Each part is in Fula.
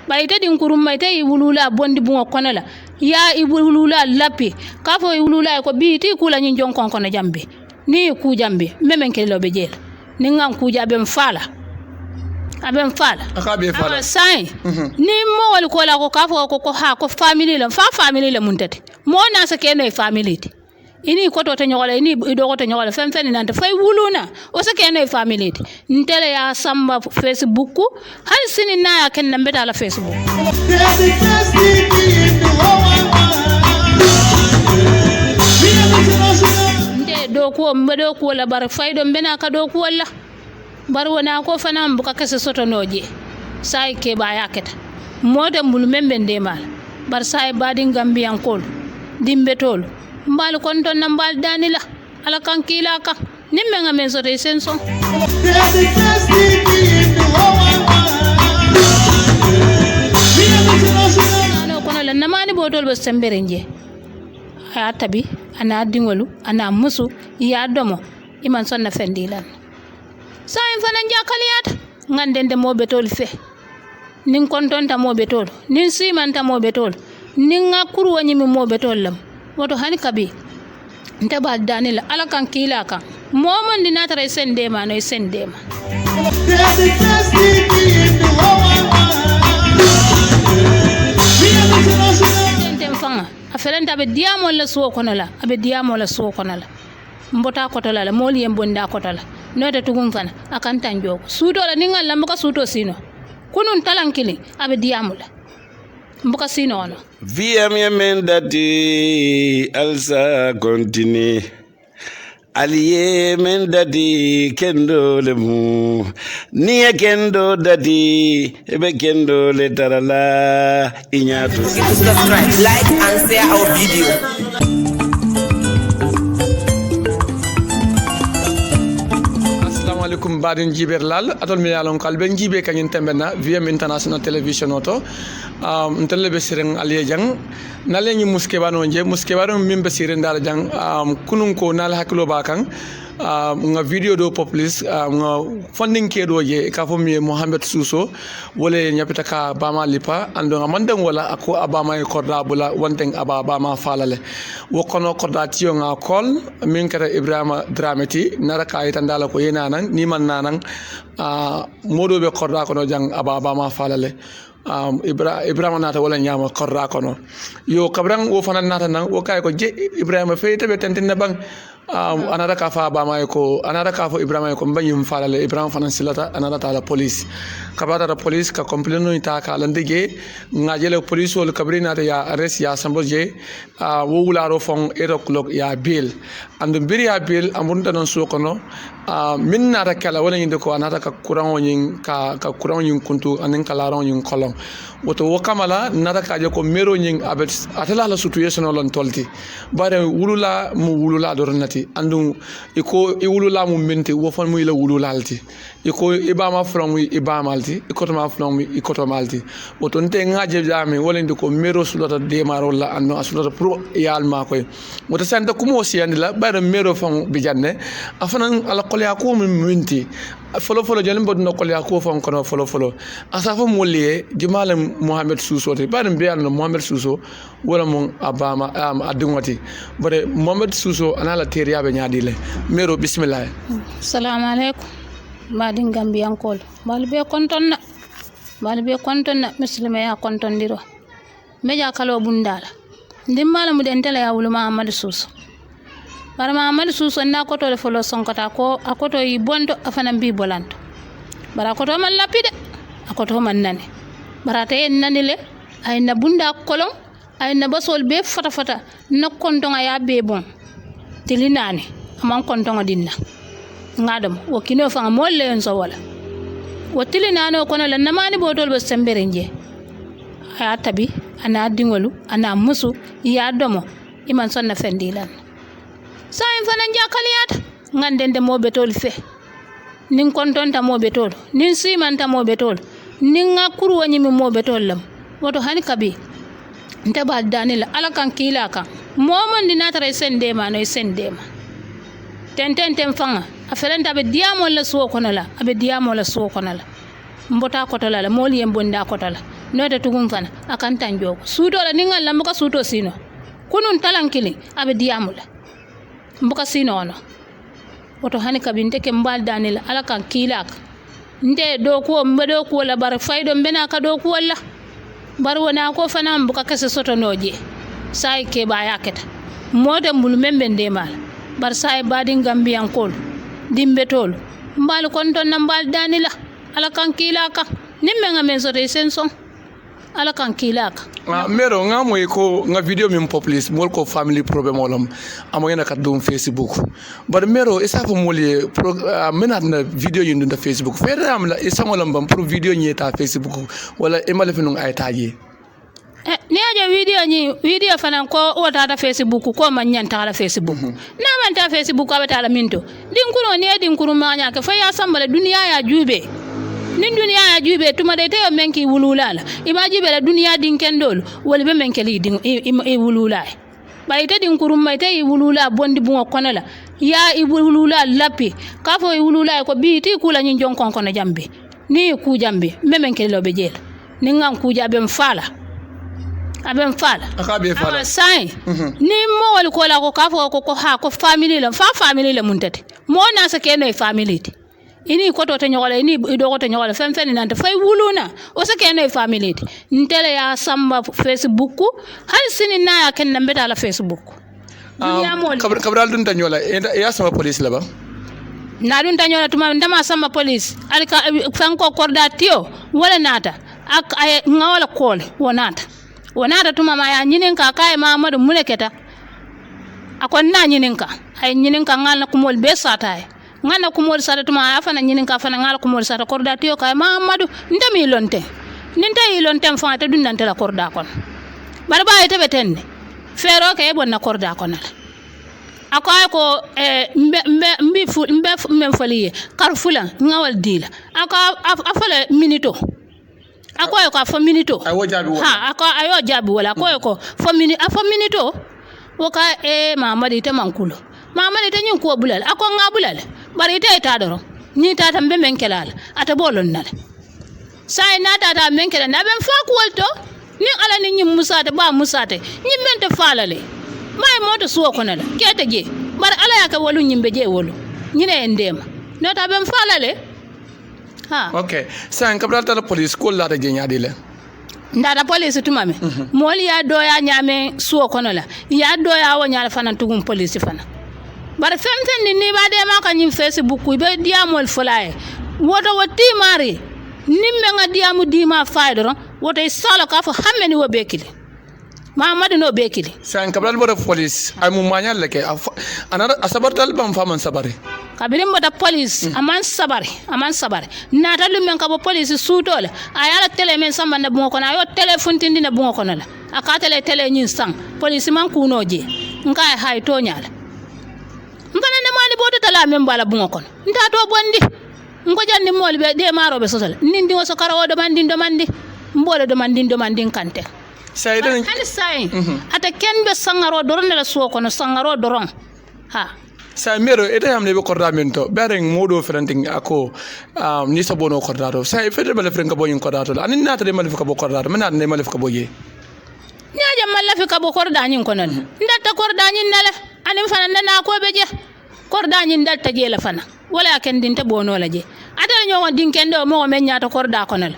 bayte din kurumma ite wulula bondi bungo kono la ya wulula lapi kafo wulula ko biti kula nyin jon kon kono jambe ni ku jambe memen kelo be jeel ni ngam ku jabe mfala aben fala akabe fala sai ni mo wal ko la ko kafo ko ha ko family la family la muntati mo na sa kene family ti ini ko to nyola ini do ko to nyola fen nan ta fay wuluna o sa kene family ti ntele ya samba Facebook hal sini na ya ken nambe la Facebook nde do ko mbedo ko la bar faydo mbena ka do ko wala bar wona ko fana mbuka kase soto noje sai ke ba yaketa moda mbul membe ndemal bar sai badin gambian kol dimbe tol mbal kon ton mbal danila ala kan kila ka nimme ngamen soto senso ano kono la namani botol be semberenje aya tabi ana dingolu ana musu ya domo iman sonna fendilan sayin fanan jakaliyata ngandende mobe tol fe nin kontonta mobe tol nin simanta mobe tol nin ngakuru wanyimi mobe tol lam woto hani kabi ntaba danila ala kan kila kan momon dinatara sendema no sendema tentem fanga afelanta be diamo la suwo kono la abe diamo la suwo kono la mbota kotola la moli yembonda kotola note tugum fana akan tanjo suto la ningal la mbuka suto sino kunun talankili abe diamula mbuka sino ono VM yemen dati alsa continue aliye men dati kendo le mu niye kendo dati ebe kendo le tarala inyatu subscribe, like and share our video. alaikum badin jiber lal atol mi yalon kalbe jibe kanyin tembena VM International Television oto ntelle be siren aliye jang nalenyi muskebano nje muskebano mimbe siren dara jang kunun ko nal haklo bakan nga video do poplis nga funding ke do je ka fo mi Muhammed Susso wole nyapita ka bama lipa ando nga mandang wala ako abama e korda bula wonteng abama falale wokono korda tiyo nga kol min kata Ibrahima Dramati nara ka itandala ko yena nan ni man nanan modo be korda kono jang abama falale Ibrahima nata wala nyama korda kono yo kabrang wo fanan nata nan wo kay ko je Ibrahima fe tebe tentin bang anara ka fa bama ko anara ka fo Ibrahima ko banyum falale Ibrahima fanan silata anara ta la police kabata la police ka complain no ta ka landige ngajele police wol kabrina ta ya arrest ya samboje wo wularo fon 8 o'clock ya bill and biri ya bill amunta non so kono min nata kala wala nginde ko anata ka kurango nyin ka kurango nyin kuntu anen kala ron nyin kolon woto wo kamala nata ka je ko mero nyin abet atala la situation lon tolti bare wulula mu wulula dornati andu iko wulula mu menti wo fon mu ila wulula alti iko ibama from ibama alti iko to ma from iko to malti woto nte ngaje jami wala ndiko mero sulata de marola anno asulata pro yal ma koy woto santa kumo siyandi la bare mero fon bijanne afanan ala kolya ko mu menti folo jalen bodno kolya ko fon kono folo asafa molliye jumala Muhammed Susso te bare be alno Muhammed Susso wala mon abama adungoti bare Muhammed Susso anala teriya be nyaadile mero bismillah assalamu alaikum badin gambian kol balbe kontonna muslima ya kontondiro meja kalo bundala ndimmala mu dentela ya wulu Muhammed Susso bara Muhammed Susso na ko to le folo sonkata ko akoto yi bondo afana bi bolanto bara ko to man lapide akoto man nane bara te en nanile ay na bunda kolon ay na basol be fata na kontonga ya be bon tilinane amon kontonga dinna ngadam wo kino fa molle en so wala wo tilinane kono la namani botol be semberenje aya tabi ana dingolu ana musu ya domo iman sonna fendilan sayin fanan jakaliyata ngandende mobe tol fe nin kontonta mobe tol nin simanta mobe tol nin ngakuru wanyimi mobe tol lam woto hani kabi ntaba danila ala kan kila kan momon dinatara sendema no sendema tenten fanga afelanta be diamo la suwo kono la abe diamo la suwo kono la mbota kotola la moli yembonda kotola no de tugum fana akan tanjo suto la ningal la mbuka suto sino kunun talankili abe diamula mbuka sino ono woto hani kabinte ke mbal danila ala kan kilak nde do ko mbe do ko la bar faydo mbena ka do ko wala bar wona ko fana mbuka kese soto noje sai ke ba yaketa moda mbul membe ndemal bar sai badin gambian kol dimbe tol mbal kon ton mbal danila ala kan kilaka nimme ngamen soto senson ala kan kilaka mero nga moy ko nga video min poplis mol ko family problem olam amoyena kat dum Facebook bar mero isa ko moli menat na video yindu na Facebook fere am la isa ngolam bam pour video nyeta Facebook wala emale finu ay taji ni aja video fanan ko wota ta Facebook ko man nyanta ala Facebook na man ta Facebook abata ala minto dinkuro ni dinkuru manya ka fa ya sambale duniya ya jube nin duniya ya jube tuma de tayo menki wululala imaji be la duniya din kendol wala be menkeli din e wulula ba ite din kurum mai tay wulula bondi bungo konala ya i wulula lapi ka fo wulula ko bi ti kula nyin jon kon jambe ni ku jambe be menkeli lo be jela ni ngam ku jabe mfala aben fala akabe fala sai ni mo wal ko la ko ka fo ko ha ko family la family la muntate mo na sa kene family ti ini koto te nyogola ini do koto nyogola fen nante fay wuluna o se kene family ti ntele ya samba Facebook hal sini na ya ken mbeta la Facebook kabral dun tanyola ya sama police la ba na dun tanyola tuma ndama samba police alika fanko korda tio wala nata ak ay ngawala kole wonata tuma ma ya nyinin ka kay Muhammadu muleketa akon na nyinin ka ay nyinin ka ngal na kumol be satay ngana kumol sata tuma afana nyinin ka fana ngala kumol sata korda tiyo kay Muhammadu ndami lonte ninta yi lonte fa ta dunnante la korda kon bar ba ite betenne fero kay bonna korda kon ala akoy ko mbe foliye karfula ngawal dila afala minito akoy ko fa minito ayo jabi wala akoy ko fa minito woka Muhammadu ite mankulo Muhammadu ite nyin ko bulal ako ngabulal bari ite ta doro ni tata mbe menkelal ata bolon nal sai na tata menkelal na ben fa ko wolto ni ala ni nyim musate ba musate nyim mente falale may moto suwo konala kete je bar ala ya ka wolu nyimbe je wolu nyine ndema no ta ben falale ha okay sai kabral ta police ko la ta je nyaadi le ndada police tumame moli ya do ya nyame suwo konala ya do ya wo nyaala fana tugum police fana bar femfen ni ba de ma kan Facebook be diamol fulaye woto wati mari nimme nga diamu dima faydoro woto sala ka fa hameni wo bekili Muhammadu no bekili san kabral bo police ay mu manyal leke anara asabartal bam faman sabare kabirim bo police aman sabare nata lumen ka bo police suutole ayala tele men samba na bungo kono ayo telephone tindi na bungo kono la aka tele nyin sang police man kunoje nka hay to nyala ngana ne mani boto tala men bala bungo kono nta to bondi ngo jandi mol be de maro be sosal nindi wo so karawo do mandi mbole do mandi kante sai den hali sai ata ken be sangaro doron la so kono sangaro doron ha sai mero ede amne be kordamento bereng modo frenting ako ni sabono kordato sai fete bale frenga boyin kordato ani nata de malifika bo kordato menat ne malifika boye nyaaja malifika bo kordanyin konon ndata kordanyin nale ani fana na ko beje kordanyin dalta je la fana wala ken dinta bono la je atala nyo won dinkendo mo men nyaata korda konal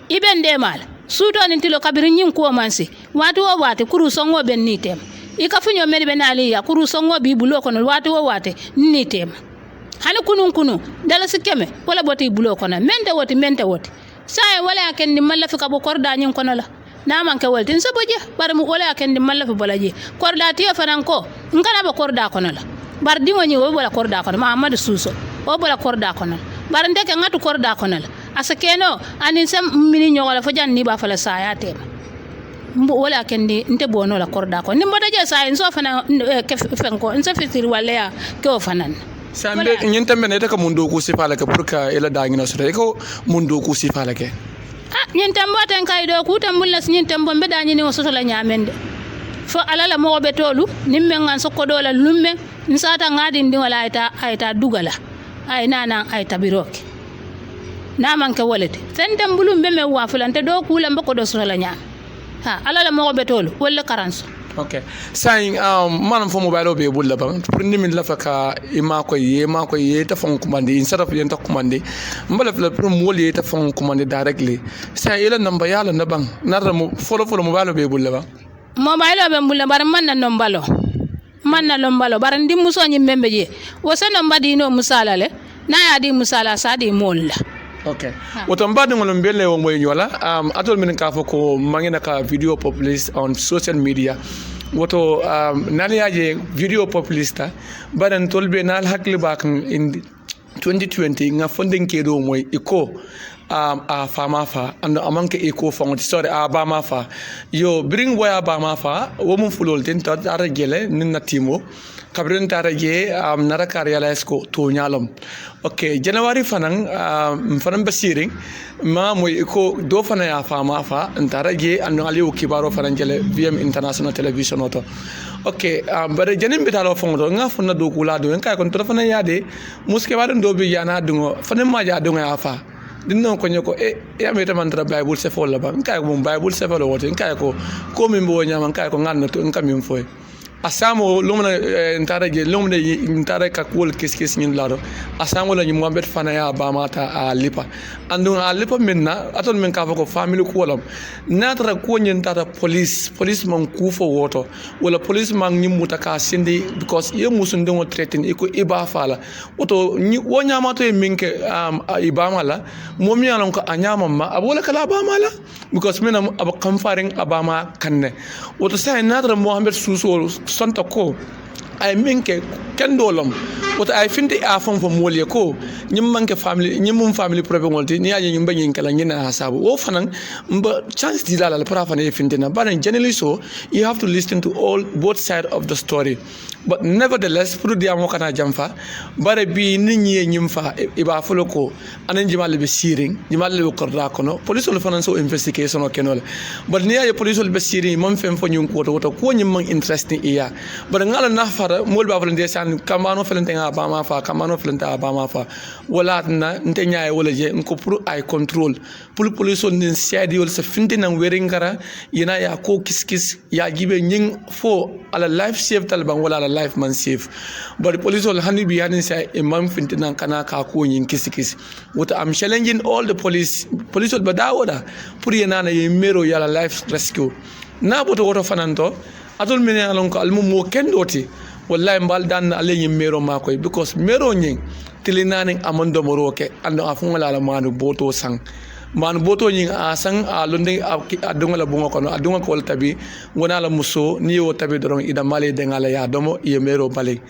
ibende mal suto ni tilo kabirin nyin ko mansi watu wo wate kuru songo ben nitem ikafunyo meri benali ya kuru songo bi bulo konal watu wo wate nitem hani kunu dala sikeme wala boti bulo konal mente woti sai wala ken ni malafika bo korda nyin konala na man ka waltin saboje bar mu wala ken di mallafi bolaje korda tiyo fananko ngana ba korda konala bar dingo nyi wo wala korda konala Muhammed Susso wo wala korda konala bar ndeke ngatu korda konala asakeno anin sam mini nyola fo janni ba fala sayate wala ken di nte bono la korda ko nimbo daje say so fana ke fenko nsa fitir wala ya ko fanan sambe nyinta mene ta ka mundo ku sifala ka purka ila dangina so ko mundo ku sifala ke nyin tambo tan kay do ku tambulla nyin tambo be dañi ni wosoto la nyamende fo alala mo be tolu nimme ngan sokko do la lumme nsata ngadi ndi wala ayta dugala ay nana ay tabiroke na manke wolete sentem bulum be me wa fulante do kula mbako do so la nyam ha ala la mo betolo wala karanso okay saying manam fo mobile be bulla ba pour nimin la faka ima ko ye ta fon commande instead of yenta commande mbala la pour mo ye ta fon commande directly say ila namba yala na bang narra mo folo mobile be bulla ba mobile be bulla bar man na nombalo bar ndi muso nyi membe je wo se nomba di no musala le na ya di musala sa di molla okay woto mbadi ngolom belle wo moy nyola atol min ka foko mangina ka video publish on social media woto naliaje video populista badan tolbe nal hakli bakan in 2020 nga funding kedo moy iko a fama fa and amanke iko fonti sorry a bama fa yo bring boy a bama fa wo mun fulol tin to ara gele ninna timo kabrin tara je nara karyala esko to nyalom okay january fanan basiring ma moy iko do fana ya fama fa ntara je an aliou kibaro fanan jele VM international television auto okay bare janim bitalo fongo nga fonna do kula do en kay kon to fana yade muske wadan do bi yana dungo fana ma ja dungo ya fa dinno ko nyoko ya meta mantra bible se folla ba kay ko bible se folla wote kay ko min bo nyama kay ko nganno to ngam foy asamo lumna ntara je lumna ntara ka kol kis nyin laro asamo la nyum mbet fana ya ba mata a lipa andun a lipa minna atol men ka ko family ko lam natra ko nyin tata police man kufo woto wala police man nyimuta ka sindi because ye musunde mo threaten iko iba fala woto wo nyama to minke iba mala momi alon ko anyama ma abola kala ba mala because mena ab kamfaring abama kanne woto say natra Muhammed Susso santa ko ay minke kendolom wota ay finde a fon fo moliye ko nyim manke family nyim family problem wolti ni aje nyim banyin kala ngina hasabu o fanan mba chance di dala para fane finde na but generally so you have to listen to all both side of the story but nevertheless pour dia mo kana jamfa bare bi nit ñi ñim fa iba folo ko anan jimal be siring jimal be korda kono police le fanan so investigation o kenole but ni ay police le be siring mom fem fo ñun ko to ko ñim man interesting iya but ngala na fara mol ba volonté san kamano felente nga bama fa kamano felente bama fa wala na nte nyaay wala je ko pour ay control pour police on din siadi wala sa finde nan weringara yina ya ko kiskis ya gibe ñing fo ala life save talban wala ala life man save but police will hani bi hanin say imam finde nan kana ka ko ñing kiskis what I'm challenging all the police will badawoda pour yana na yemero yala life rescue na boto woto fananto atol mene alon ko almu mo kendoti wallahi mbal dan ale nyim mero makoy because mero nying tilinani amando moroke ando afunga la manu boto sang man boto nying asang a londe adunga la bunga kono adunga ko tabi wona la muso ni o tabi dorong ida male de ngala ya domo ye mero bale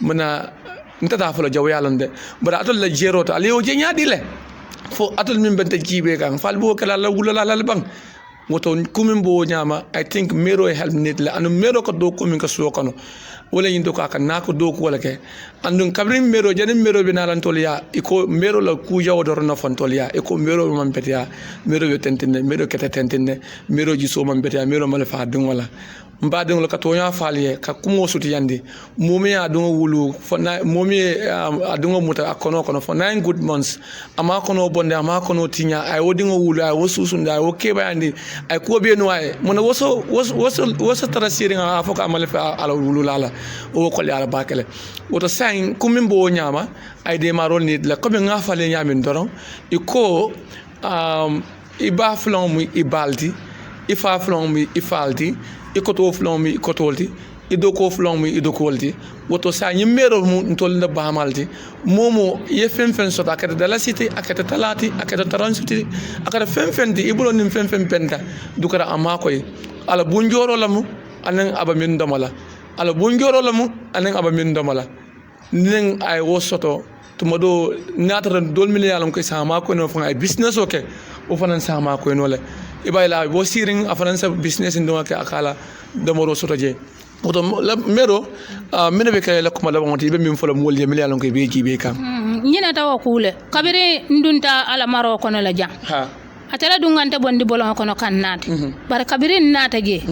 mena ntata falo jaw yalande bara atol la jero to ale o je nyaadi le fo atol min bente jibe kan fal bo kala la wulala la bang moto kumin bo nyama I think mero help net la anu mero ko do kumin ka so kono wala yindo ka kan nako do ko wala ke andun kabrin mero janin mero be nalan toliya iko mero la ku jaw do na fon toliya iko mero man betia mero yo tentinde mero kete tentinde mero ji so man betia mero mal fa dum wala mbadin lo ka to nya faaliye ka kumo suti yandi momi adungo wulu fona momi adungo muta akono kono for 9 good months ama kono bonde ama kono tinya ay wodingo wulu ay wosusunda ay okeba yandi ay ko be no ay mona woso tarasiring afoka amale fa ala wulu lala o ko ala bakele woto sain kumin bo nyama ay de marol ni la ko be ngafale nyamin doron iko iba flon mu ibaldi ifa flon mu ifaldi ikoto flon mi ikotolti idoko flon mi idokolti woto sa nyimero mu ntol na bamalti momo ye fenfen sota akata dala city akata talati akata taransiti akata fenfen di ibulo nim fenfen penta dukara amakoy ala bunjoro lamu anan aba min domala ala bunjoro lamu anan aba min domala nen ay wo soto tumodo natara dol miliyalam ko sama ko no fa ay business okay o fanan sama ko no le ibayla bo siring afanansa business ndo ka akala domoro soto je oto la mero mene be kay la kuma la wonti be min fola mol je miliyalam ko be jibe kam nyina tawa kule kabire ndunta ala maro kono la jang ha atala dungante bondi bolon kono kan nati bar kabire nata je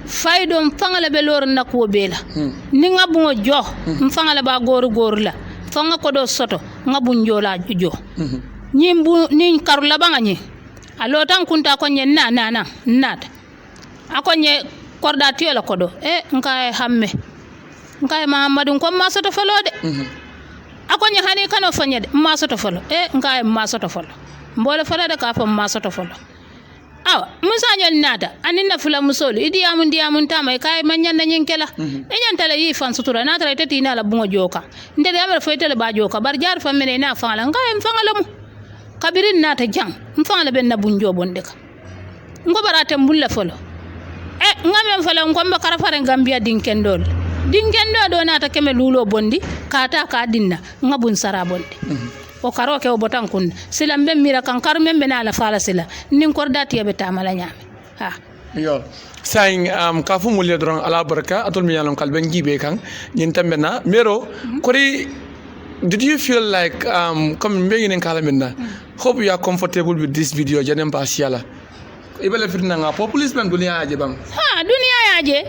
faydom fangala be lor nakwo bela ni ngabungo jo mfangala ba goru la fanga ko do soto ngabun jola jo nyimbu nin karula bangani alotan kunta konye na nat akonye korda tiyola kodo nkae hamme nkae Muhammadu ko ma soto folode akonye hani kano fanyede ma soto folo nkae ma soto folo mbole folode ka fa ma soto folo awa musa nyol nada aninna fula musolu idi amun tama kay manyan na nyinkela nyantala yi fan sutura na tara tati na la bungo joka ndele amel foytele ba joka bar jar fa mene na fala ngay mfangala mu kabirin nata jang mfangala ben na bunjo bonde ka ngo barate mbulla folo ngame fala ngombe karafare gambia dinkendo do nata keme lulo bondi kata ka dinna ngabun sara bonde o karoke o botan kun sila mira kan karme bena la fala sila nin kordati yabe tamala nyame ha yo saying ka fu mulle dron ala baraka atul mi yalon kalben gibe kan nyin tambena mero kori did you feel like come being in kalaminna hope you are comfortable with this video janem pasiala ibele fitna nga policeman dunia aje bang ha dunia yaje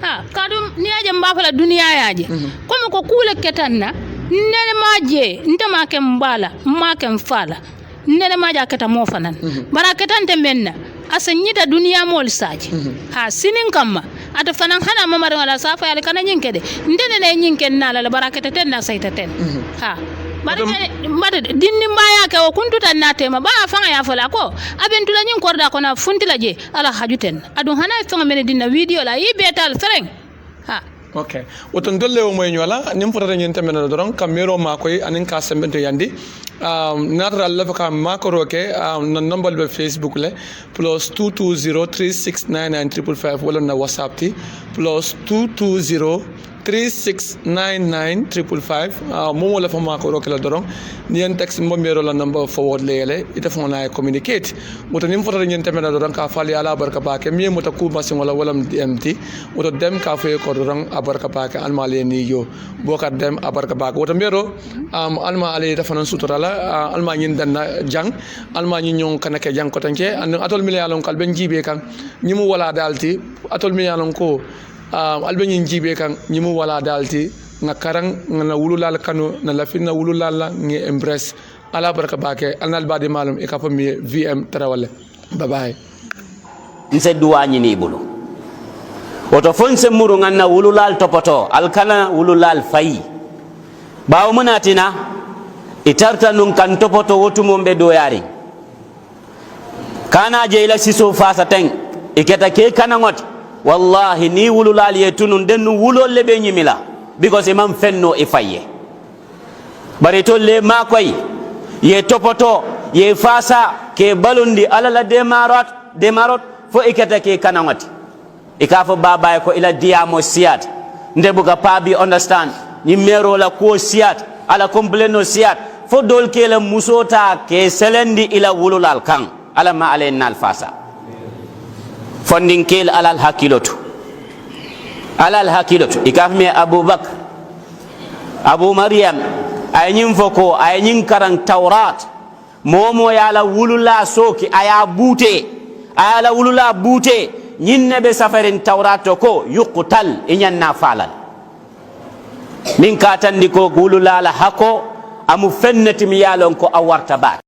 ha kadum ni aje mbafala dunia yaje comme ko kule ketanna nene maje ntama ke mbala make mfala nene maje aketa mofanan baraketante menna asanyida dunia mol saji ha sinin kamma ata fanan hana mamare wala safa yale kana nyinkede ndene ne nyinken nala la barakete ten na sayta ten ha made dinni mbaya ke o kuntuta natema ba fanga ya fala ko abentula nyin korda ko na funtila je ala hajuten adun hana fanga mene dinna video la yibetal fereng ha okay woton dolle o moy ñola nim fotata ñen temena doron camero makoy anin ka sembente yandi natra Allah ka makoro ke non number be Facebook le plus 2203699555 wala na WhatsApp ti plus 22036995555 momo la fama ko rokela doron ni en text mbomero la number forward lele ita fona communicate moto nim fotata ñen temena doron ka fali ala barka baake mi moto ku masin wala walam DMT moto dem ka fe ko doron abarka baake almale ni yo boka dem abarka baake woto mbero alma ale ta fanan sutorala alma ñin danna jang alma ñi ñon kanake jang ko tanke and atol miliyalon kal ben jibe kan ñimu wala dalti atol miliyalon ko albe ñin jibe kan ñimu wala dalti nga karang nga wululal kanu na lafina wululal ngi embrace ala baraka baake alnal badi malum e ka fami VM tarawale bye bye nse duwañi ni bulu woto fonse muru nganna wululal topoto alkana wululal fayi bawo munatina itarta nun kan topoto wotumo be doyari kana jeyla siso fasa ten iketa ke kana ngot wallahi ni wululal yetunun den wulol lebe nyimila because imam fenno e faye bare to le makoy ye topoto ye fasa ke balundi alala demarot fo iketa ke kana ngot ikafo baba ko ila diamo siat ndebuga pabi understand ni mero la ko siat ala kompleno siat fo dol ke la musota ke selendi ila wululal kan ala ma alen nal fasa fondin kel alal hakilotu ikafme abubakar abu maryam ayin foko ayin karan taurat momo ya la wulula soki aya la wulula bute nyinne be safarin taurat ko yuqtal inyanna falal min katandi ko wulula la hako amu fennati mi yalon ko awarta ba